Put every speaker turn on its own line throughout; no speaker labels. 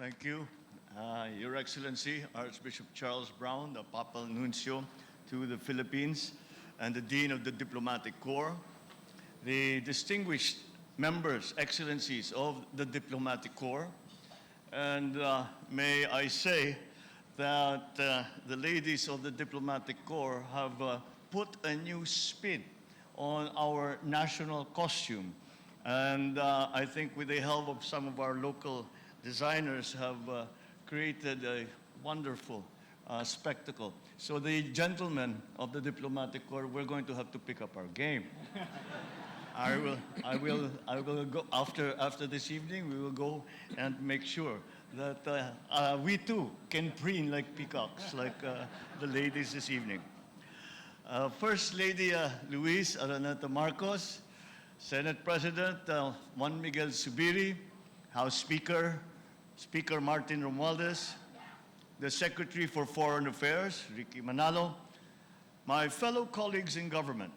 Thank you, Your Excellency, Archbishop Charles Brown, the Papal Nuncio to the Philippines, and the Dean of the Diplomatic Corps, the distinguished members, excellencies of the Diplomatic Corps, and may I say that the ladies of the Diplomatic Corps have put a new spin on our national costume. And I think with the help of some of our local designers have created a wonderful spectacle. So the gentlemen of the Diplomatic Corps, we're going to have to pick up our game. I will go after this evening. We will go and make sure that we too can preen like peacocks, like the ladies this evening. First Lady Luis Araneta Marcos, Senate President Juan Miguel Zubiri, House Speaker, Speaker Martin Romualdez, the Secretary for Foreign Affairs, Ricky Manalo, my fellow colleagues in government,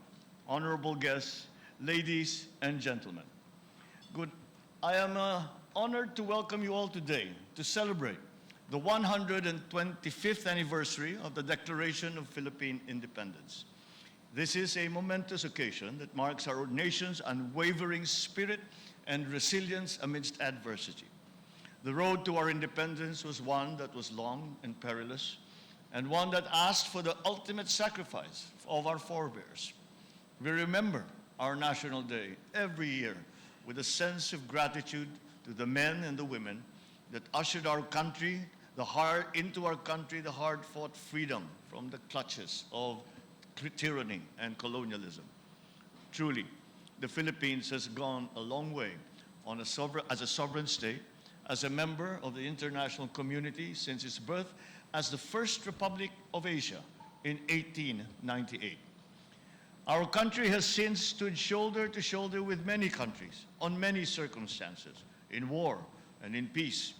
honorable guests, ladies and gentlemen. Good. I am honored to welcome you all today to celebrate the 125th anniversary of the Declaration of Philippine Independence. This is a momentous occasion that marks our nation's unwavering spirit and resilience amidst adversity. The road to our independence was one that was long and perilous, and one that asked for the ultimate sacrifice of our forebears. We remember our National Day every year with a sense of gratitude to the men and the women that ushered our country, into our country, the hard-fought freedom from the clutches of tyranny and colonialism. Truly, the Philippines has gone a long way as a sovereign state, as a member of the international community since its birth as the first republic of Asia in 1898. Our country has since stood shoulder to shoulder with many countries on many circumstances, in war and in peace,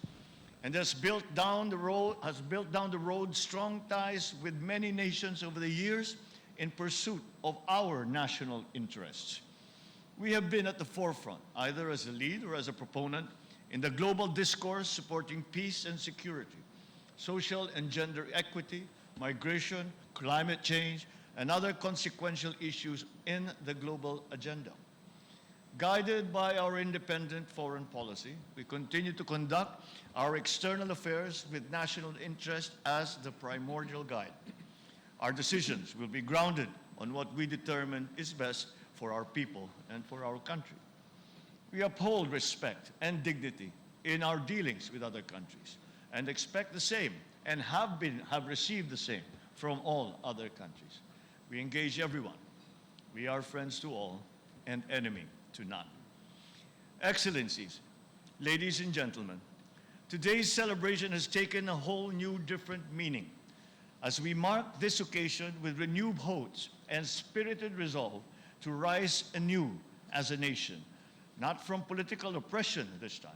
and has built down the road strong ties with many nations over the years in pursuit of our national interests. We have been at the forefront, either as a lead or as a proponent, in the global discourse supporting peace and security, social and gender equity, migration, climate change, and other consequential issues in the global agenda. Guided by our independent foreign policy, we continue to conduct our external affairs with national interest as the primordial guide. Our decisions will be grounded on what we determine is best for our people and for our country. We uphold respect and dignity in our dealings with other countries and expect the same and have received the same from all other countries. We engage everyone. We are friends to all and enemy to none. Excellencies, ladies and gentlemen, today's celebration has taken a whole new different meaning as we mark this occasion with renewed hopes and spirited resolve to rise anew as a nation, not from political oppression this time,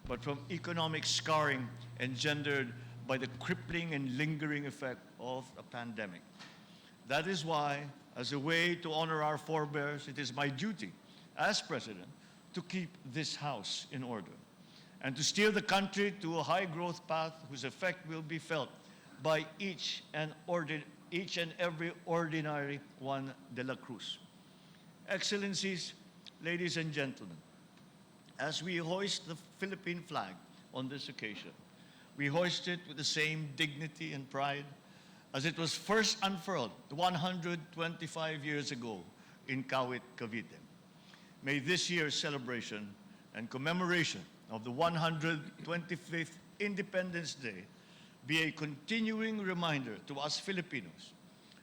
but from economic scarring engendered by the crippling and lingering effect of a pandemic. That is why, as a way to honor our forebears, it is my duty as President to keep this House in order and to steer the country to a high growth path whose effect will be felt by each and every ordinary Juan de la Cruz. Excellencies, ladies and gentlemen, as we hoist the Philippine flag on this occasion, we hoist it with the same dignity and pride as it was first unfurled 125 years ago in Kawit, Cavite. May this year's celebration and commemoration of the 125th Independence Day be a continuing reminder to us Filipinos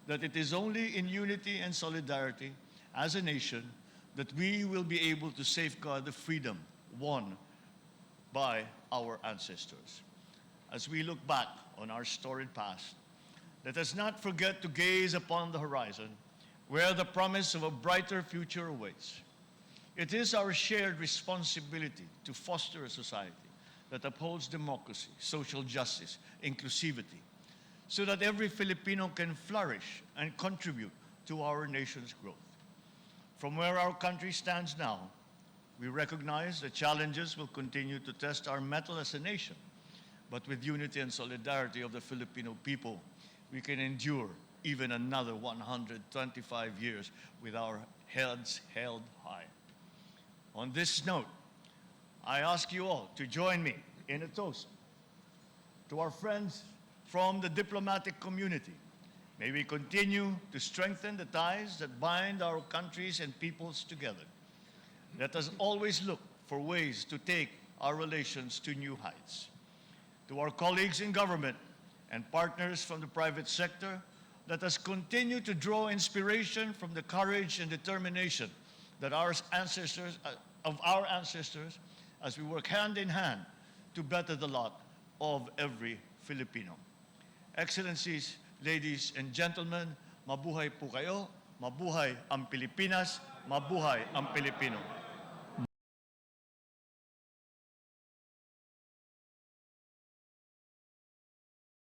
that it is only in unity and solidarity as a nation that we will be able to safeguard the freedom won by our ancestors. As we look back on our storied past, let us not forget to gaze upon the horizon where the promise of a brighter future awaits. It is our shared responsibility to foster a society that upholds democracy, social justice, inclusivity, so that every Filipino can flourish and contribute to our nation's growth. From where our country stands now, we recognize that challenges will continue to test our mettle as a nation, but with unity and solidarity of the Filipino people, we can endure even another 125 years with our heads held high. On this note, I ask you all to join me in a toast to our friends from the diplomatic community. May we continue to strengthen the ties that bind our countries and peoples together. Let us always look for ways to take our relations to new heights. To our colleagues in government and partners from the private sector, let us continue to draw inspiration from the courage and determination that of our ancestors as we work hand in hand to better the lot of every Filipino. Excellencies, ladies and gentlemen, mabuhay po kayo, mabuhay ang Pilipinas, mabuhay ang Pilipino.